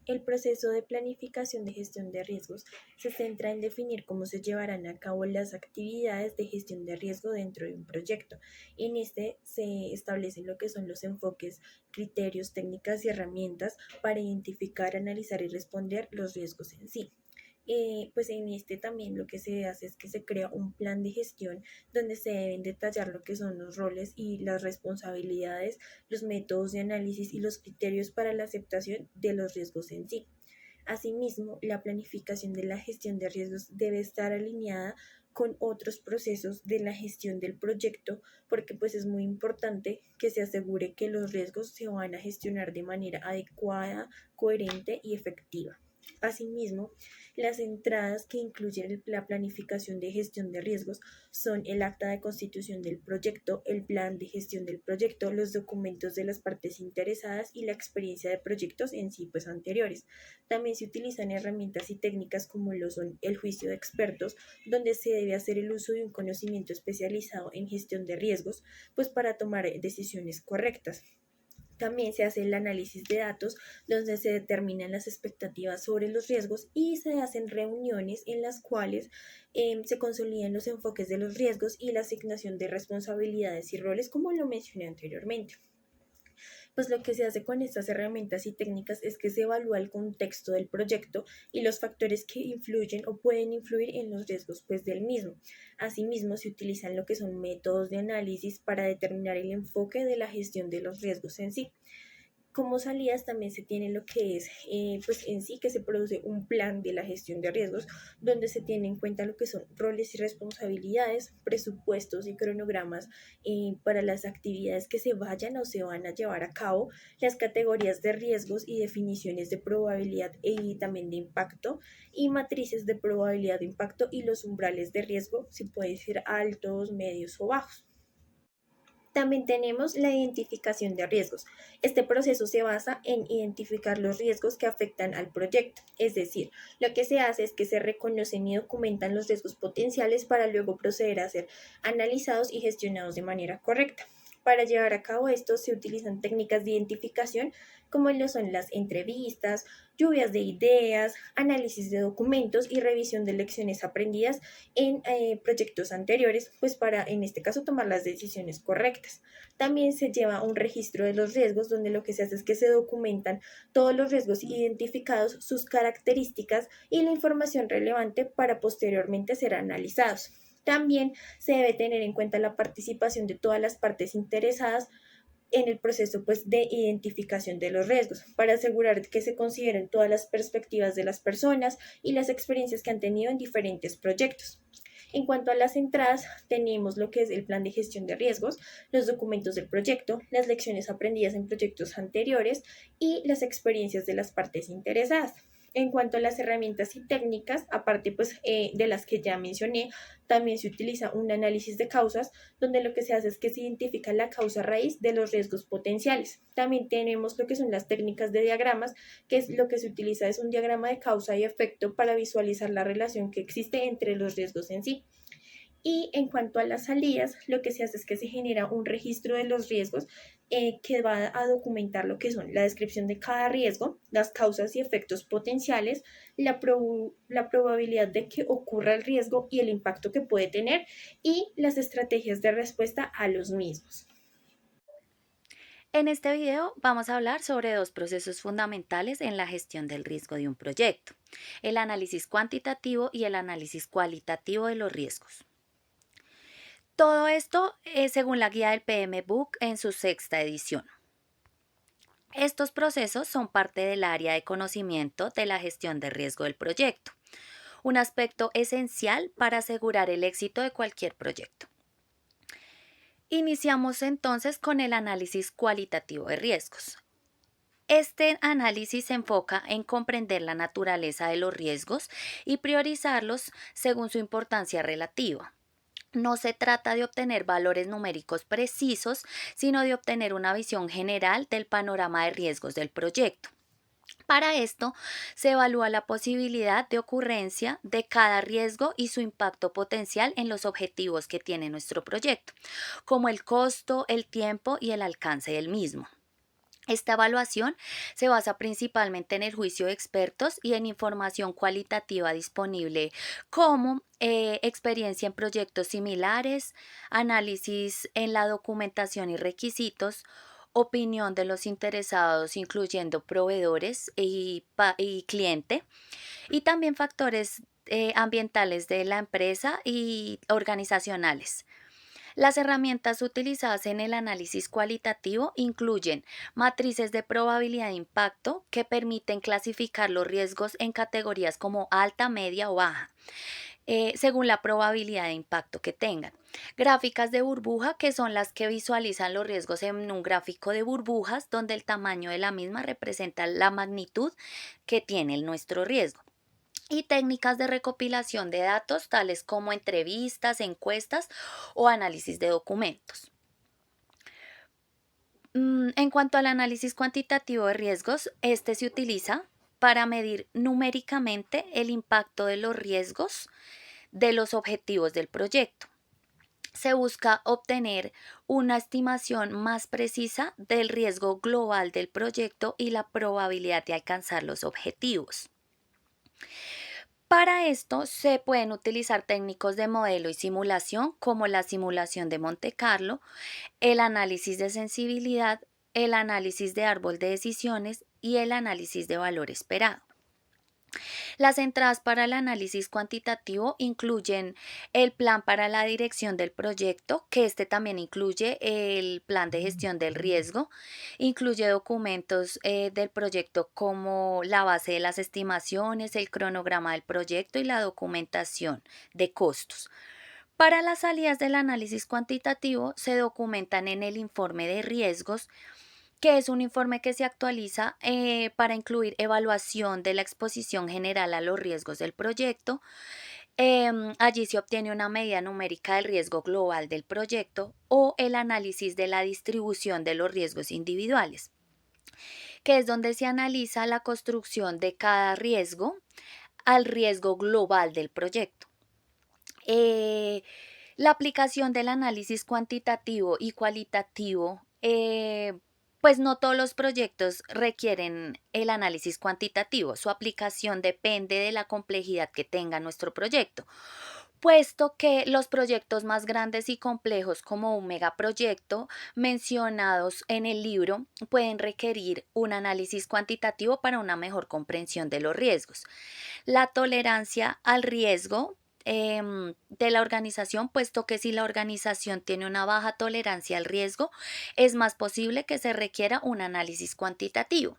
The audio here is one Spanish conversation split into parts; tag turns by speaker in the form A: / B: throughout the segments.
A: El proceso de planificación de gestión de riesgos se centra en definir cómo se llevarán a cabo las actividades de gestión de riesgo dentro de un proyecto. En este se establecen lo que son los enfoques, criterios, técnicas y herramientas para identificar, analizar y responder los riesgos en sí. Pues en este también lo que se hace es que se crea un plan de gestión donde se deben detallar lo que son los roles y las responsabilidades, los métodos de análisis y los criterios para la aceptación de los riesgos en sí. Asimismo, la planificación de la gestión de riesgos debe estar alineada con otros procesos de la gestión del proyecto, porque pues es muy importante que se asegure que los riesgos se van a gestionar de manera adecuada, coherente y efectiva. Asimismo, las entradas que incluyen la planificación de gestión de riesgos son el acta de constitución del proyecto, el plan de gestión del proyecto, los documentos de las partes interesadas y la experiencia de proyectos en sí pues anteriores. También se utilizan herramientas y técnicas como lo son el juicio de expertos, donde se debe hacer el uso de un conocimiento especializado en gestión de riesgos, pues para tomar decisiones correctas. También se hace el análisis de datos donde se determinan las expectativas sobre los riesgos y se hacen reuniones en las cuales se consolidan los enfoques de los riesgos y la asignación de responsabilidades y roles como lo mencioné anteriormente. Pues lo que se hace con estas herramientas y técnicas es que se evalúa el contexto del proyecto y los factores que influyen o pueden influir en los riesgos pues del mismo. Asimismo, se utilizan lo que son métodos de análisis para determinar el enfoque de la gestión de los riesgos en sí. Como salidas también se tiene lo que es, pues en sí que se produce un plan de la gestión de riesgos, donde se tiene en cuenta lo que son roles y responsabilidades, presupuestos y cronogramas para las actividades que se vayan o se van a llevar a cabo, las categorías de riesgos y definiciones de probabilidad y también de impacto, y matrices de probabilidad de impacto y los umbrales de riesgo, si pueden ser altos, medios o bajos. También tenemos la identificación de riesgos. Este proceso se basa en identificar los riesgos que afectan al proyecto, es decir, lo que se hace es que se reconocen y documentan los riesgos potenciales para luego proceder a ser analizados y gestionados de manera correcta. Para llevar a cabo esto se utilizan técnicas de identificación como lo son las entrevistas, lluvias de ideas, análisis de documentos y revisión de lecciones aprendidas en proyectos anteriores, pues para en este caso tomar las decisiones correctas. También se lleva un registro de los riesgos donde lo que se hace es que se documentan todos los riesgos identificados, sus características y la información relevante para posteriormente ser analizados. También se debe tener en cuenta la participación de todas las partes interesadas en el proceso pues, de identificación de los riesgos para asegurar que se consideren todas las perspectivas de las personas y las experiencias que han tenido en diferentes proyectos. En cuanto a las entradas, tenemos lo que es el plan de gestión de riesgos, los documentos del proyecto, las lecciones aprendidas en proyectos anteriores y las experiencias de las partes interesadas. En cuanto a las herramientas y técnicas, aparte pues, de las que ya mencioné, también se utiliza un análisis de causas, donde lo que se hace es que se identifica la causa raíz de los riesgos potenciales. También tenemos lo que son las técnicas de diagramas, que es lo que se utiliza es un diagrama de causa y efecto para visualizar la relación que existe entre los riesgos en sí. Y en cuanto a las salidas, lo que se hace es que se genera un registro de los riesgos que va a documentar lo que son la descripción de cada riesgo, las causas y efectos potenciales, la probabilidad de que ocurra el riesgo y el impacto que puede tener y las estrategias de respuesta a los mismos.
B: En este video vamos a hablar sobre dos procesos fundamentales en la gestión del riesgo de un proyecto, el análisis cuantitativo y el análisis cualitativo de los riesgos. Todo esto es según la guía del PM Book en su sexta edición. Estos procesos son parte del área de conocimiento de la gestión de riesgo del proyecto, un aspecto esencial para asegurar el éxito de cualquier proyecto. Iniciamos entonces con el análisis cualitativo de riesgos. Este análisis se enfoca en comprender la naturaleza de los riesgos y priorizarlos según su importancia relativa. No se trata de obtener valores numéricos precisos, sino de obtener una visión general del panorama de riesgos del proyecto. Para esto, se evalúa la posibilidad de ocurrencia de cada riesgo y su impacto potencial en los objetivos que tiene nuestro proyecto, como el costo, el tiempo y el alcance del mismo. Esta evaluación se basa principalmente en el juicio de expertos y en información cualitativa disponible como experiencia en proyectos similares, análisis en la documentación y requisitos, opinión de los interesados, incluyendo proveedores y cliente, y también factores ambientales de la empresa y organizacionales. Las herramientas utilizadas en el análisis cualitativo incluyen matrices de probabilidad de impacto que permiten clasificar los riesgos en categorías como alta, media o baja, según la probabilidad de impacto que tengan. Gráficas de burbuja, que son las que visualizan los riesgos en un gráfico de burbujas, donde el tamaño de la misma representa la magnitud que tiene nuestro riesgo. Y técnicas de recopilación de datos, tales como entrevistas, encuestas o análisis de documentos. En cuanto al análisis cuantitativo de riesgos, este se utiliza para medir numéricamente el impacto de los riesgos de los objetivos del proyecto. Se busca obtener una estimación más precisa del riesgo global del proyecto y la probabilidad de alcanzar los objetivos. Para esto se pueden utilizar técnicos de modelo y simulación como la simulación de Monte Carlo, el análisis de sensibilidad, el análisis de árbol de decisiones y el análisis de valor esperado. Las entradas para el análisis cuantitativo incluyen el plan para la dirección del proyecto, que este también incluye el plan de gestión del riesgo, incluye documentos del proyecto como la base de las estimaciones, el cronograma del proyecto y la documentación de costos. Para las salidas del análisis cuantitativo se documentan en el informe de riesgos, que es un informe que se actualiza para incluir evaluación de la exposición general a los riesgos del proyecto. Allí se obtiene una medida numérica del riesgo global del proyecto o el análisis de la distribución de los riesgos individuales, que es donde se analiza la construcción de cada riesgo al riesgo global del proyecto. Eh, la aplicación del análisis cuantitativo y cualitativo, pues no todos los proyectos requieren el análisis cuantitativo. Su aplicación depende de la complejidad que tenga nuestro proyecto, puesto que los proyectos más grandes y complejos como un megaproyecto mencionados en el libro pueden requerir un análisis cuantitativo para una mejor comprensión de los riesgos. La tolerancia al riesgo de la organización, puesto que si la organización tiene una baja tolerancia al riesgo, es más posible que se requiera un análisis cuantitativo.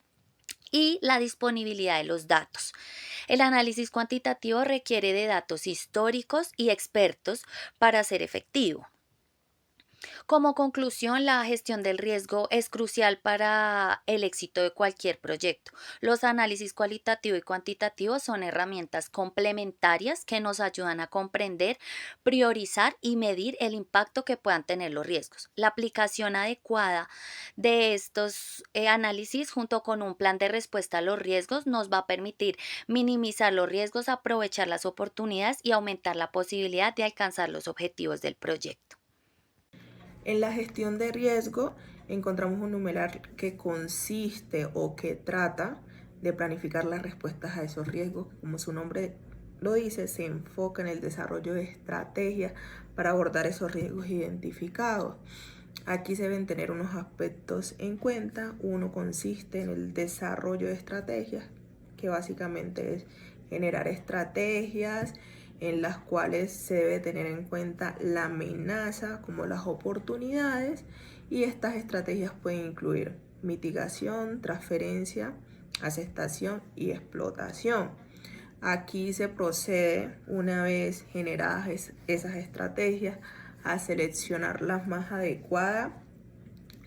B: Y la disponibilidad de los datos. El análisis cuantitativo requiere de datos históricos y expertos para ser efectivo. Como conclusión, la gestión del riesgo es crucial para el éxito de cualquier proyecto. Los análisis cualitativo y cuantitativo son herramientas complementarias que nos ayudan a comprender, priorizar y medir el impacto que puedan tener los riesgos. La aplicación adecuada de estos análisis junto con un plan de respuesta a los riesgos nos va a permitir minimizar los riesgos, aprovechar las oportunidades y aumentar la posibilidad de alcanzar los objetivos del proyecto.
C: En la gestión de riesgo encontramos un numeral que consiste o que trata de planificar las respuestas a esos riesgos. Como su nombre lo dice, se enfoca en el desarrollo de estrategias para abordar esos riesgos identificados. Aquí se deben tener unos aspectos en cuenta. Uno consiste en el desarrollo de estrategias, que básicamente es generar estrategias en las cuales se debe tener en cuenta la amenaza como las oportunidades, y estas estrategias pueden incluir mitigación, transferencia, aceptación y explotación. Aquí se procede, una vez generadas esas estrategias, a seleccionar las más adecuadas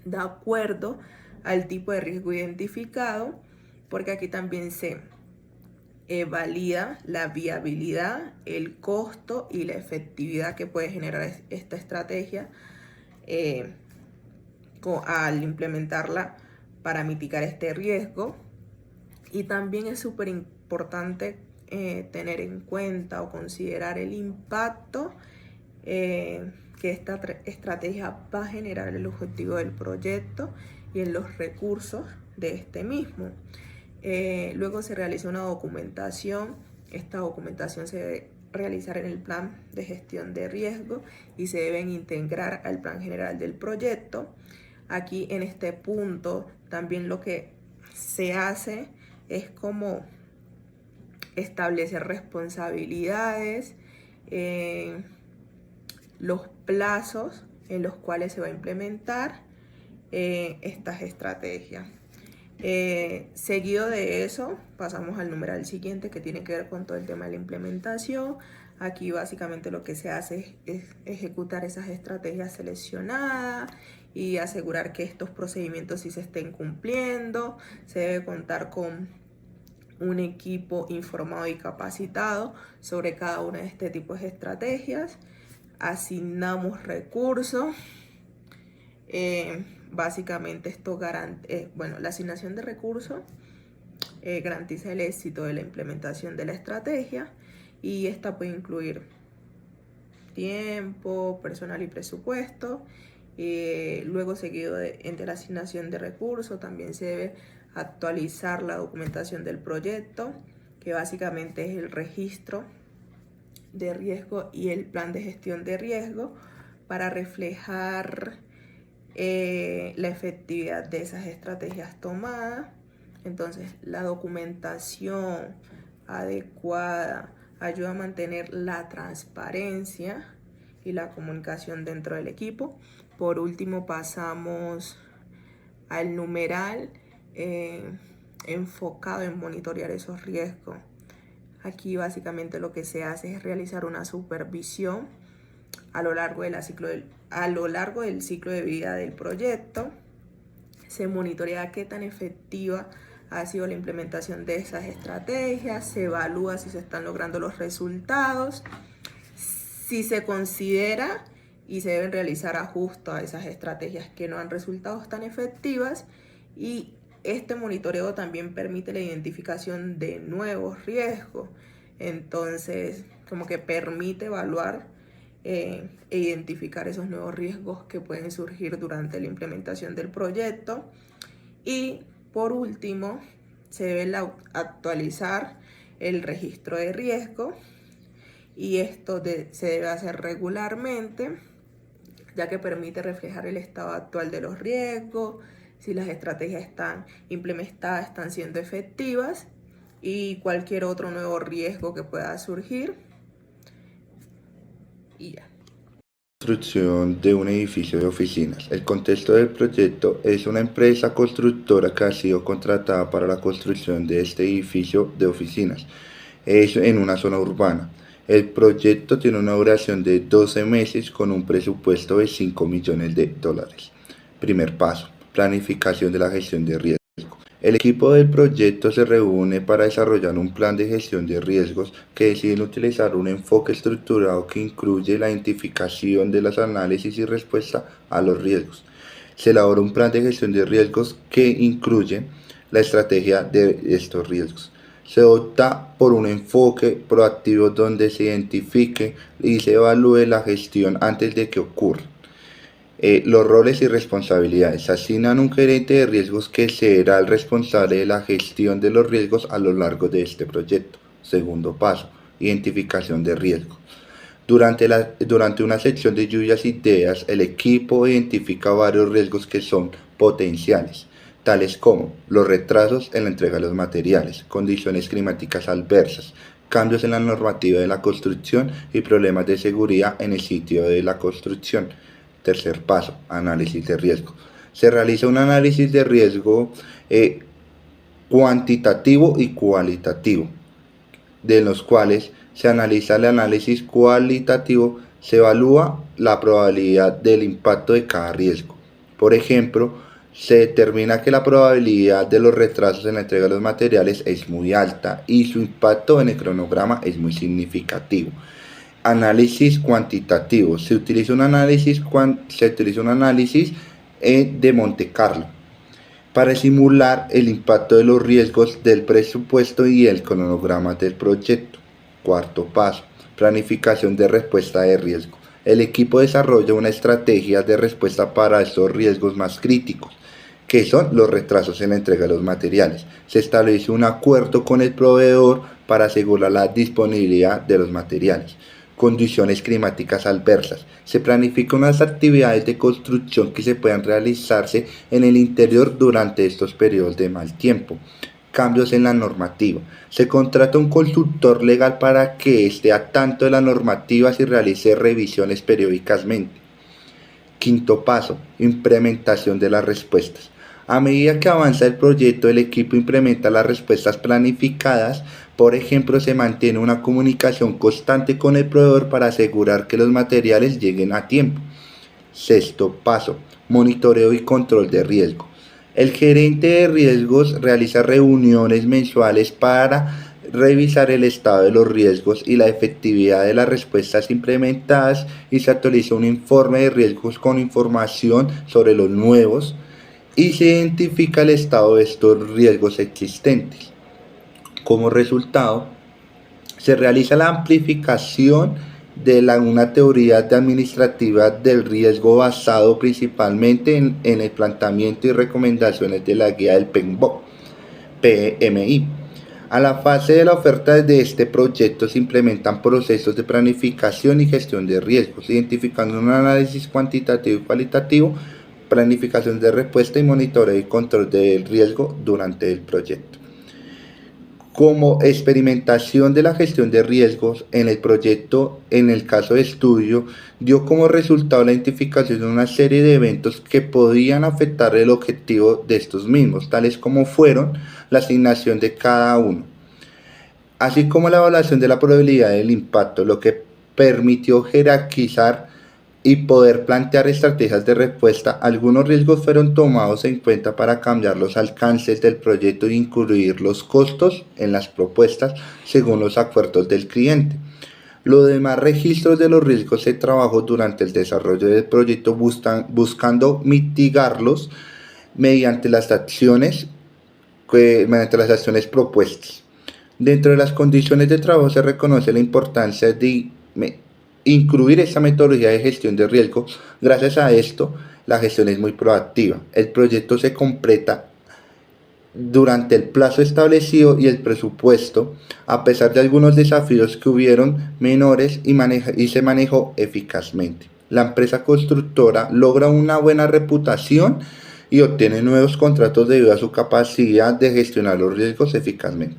C: de acuerdo al tipo de riesgo identificado, porque aquí también se valida la viabilidad, el costo y la efectividad que puede generar esta estrategia al implementarla para mitigar este riesgo. Y también es súper importante tener en cuenta o considerar el impacto que esta estrategia va a generar en el objetivo del proyecto y en los recursos de este mismo. Luego se realiza una documentación. Esta documentación se debe realizar en el plan de gestión de riesgo y se deben integrar al plan general del proyecto. Aquí en este punto también lo que se hace es como establecer responsabilidades, los plazos en los cuales se va a implementar estas estrategias. Seguido de eso pasamos al numeral siguiente, que tiene que ver con todo el tema de la implementación. Aquí básicamente lo que se hace es ejecutar esas estrategias seleccionadas y asegurar que estos procedimientos sí se estén cumpliendo. Se debe contar con un equipo informado y capacitado sobre cada una de este tipo de estrategias. Asignamos recursos. Básicamente esto la asignación de recursos garantiza el éxito de la implementación de la estrategia, y esta puede incluir tiempo, personal y presupuesto. Luego, seguido entre la asignación de recursos, también se debe actualizar la documentación del proyecto, que básicamente es el registro de riesgo y el plan de gestión de riesgo, para reflejar la efectividad de esas estrategias tomadas. Entonces, la documentación adecuada ayuda a mantener la transparencia y la comunicación dentro del equipo. Por último, pasamos al numeral enfocado en monitorear esos riesgos. Aquí básicamente lo que se hace es realizar una supervisión a lo largo del ciclo de vida del proyecto. Se monitorea qué tan efectiva ha sido la implementación de esas estrategias, se evalúa si se están logrando los resultados, si se considera y se deben realizar ajustes a esas estrategias que no han resultado tan efectivas, y este monitoreo también permite la identificación de nuevos riesgos. Entonces, como que permite evaluar e identificar esos nuevos riesgos que pueden surgir durante la implementación del proyecto. Y por último, se debe actualizar el registro de riesgo, y esto se debe hacer regularmente, ya que permite reflejar el estado actual de los riesgos, si las estrategias están implementadas, están siendo efectivas, y cualquier otro nuevo riesgo que pueda surgir. Y ya.
D: Construcción de un edificio de oficinas. El contexto del proyecto es una empresa constructora que ha sido contratada para la construcción de este edificio de oficinas. Es en una zona urbana. El proyecto tiene una duración de 12 meses con un presupuesto de $5 millones. Primer paso: planificación de la gestión de riesgo. El equipo del proyecto se reúne para desarrollar un plan de gestión de riesgos que deciden utilizar un enfoque estructurado que incluye la identificación de los análisis y respuesta a los riesgos. Se elabora un plan de gestión de riesgos que incluye la estrategia de estos riesgos. Se opta por un enfoque proactivo donde se identifique y se evalúe la gestión antes de que ocurra. Los roles y responsabilidades. Se asignan un gerente de riesgos que será el responsable de la gestión de los riesgos a lo largo de este proyecto. Segundo paso: identificación de riesgos. Durante una sección de lluvias ideas, el equipo identifica varios riesgos que son potenciales, tales como los retrasos en la entrega de los materiales, condiciones climáticas adversas, cambios en la normativa de la construcción y problemas de seguridad en el sitio de la construcción. Tercer paso: análisis de riesgo. Se realiza un análisis de riesgo cuantitativo y cualitativo, de los cuales se analiza el análisis cualitativo, se evalúa la probabilidad del impacto de cada riesgo. Por ejemplo, se determina que la probabilidad de los retrasos en la entrega de los materiales es muy alta y su impacto en el cronograma es muy significativo. Análisis cuantitativo. Se utiliza un análisis de Monte Carlo para simular el impacto de los riesgos del presupuesto y el cronograma del proyecto. Cuarto paso: planificación de respuesta de riesgo. El equipo desarrolla una estrategia de respuesta para estos riesgos más críticos. que son los retrasos en la entrega de los materiales. Se establece un acuerdo con el proveedor para asegurar la disponibilidad de los materiales. Condiciones climáticas adversas. Se planifican unas actividades de construcción que se puedan realizarse en el interior durante estos periodos de mal tiempo. Cambios en la normativa. Se contrata un consultor legal para que esté al tanto de las normativas y realice revisiones periódicamente. Quinto paso, implementación de las respuestas. A medida que avanza el proyecto, el equipo implementa las respuestas planificadas. Por ejemplo, se mantiene una comunicación constante con el proveedor para asegurar que los materiales lleguen a tiempo. Sexto paso, monitoreo y control de riesgo. El gerente de riesgos realiza reuniones mensuales para revisar el estado de los riesgos y la efectividad de las respuestas implementadas, y se actualiza un informe de riesgos con información sobre los nuevos y se identifica el estado de estos riesgos existentes. Como resultado, se realiza la amplificación de una teoría administrativa del riesgo basado principalmente en el planteamiento y recomendaciones de la guía del PMI. A la fase de la oferta de este proyecto se implementan procesos de planificación y gestión de riesgos, identificando un análisis cuantitativo y cualitativo, planificación de respuesta y monitoreo y control del riesgo durante el proyecto. Como experimentación de la gestión de riesgos en el proyecto, en el caso de estudio, dio como resultado la identificación de una serie de eventos que podían afectar el objetivo de estos mismos, tales como fueron la asignación de cada uno, así como la evaluación de la probabilidad del impacto, lo que permitió jerarquizar y poder plantear estrategias de respuesta. Algunos riesgos fueron tomados en cuenta para cambiar los alcances del proyecto e incluir los costos en las propuestas según los acuerdos del cliente. Los demás registros de los riesgos se trabajó durante el desarrollo del proyecto buscando mitigarlos mediante las acciones propuestas. Dentro de las condiciones de trabajo se reconoce la importancia de incluir esta metodología de gestión de riesgo. Gracias a esto, la gestión es muy proactiva. El proyecto se completa durante el plazo establecido y el presupuesto, a pesar de algunos desafíos que hubieron menores, y se manejó eficazmente. La empresa constructora logra una buena reputación y obtiene nuevos contratos debido a su capacidad de gestionar los riesgos eficazmente.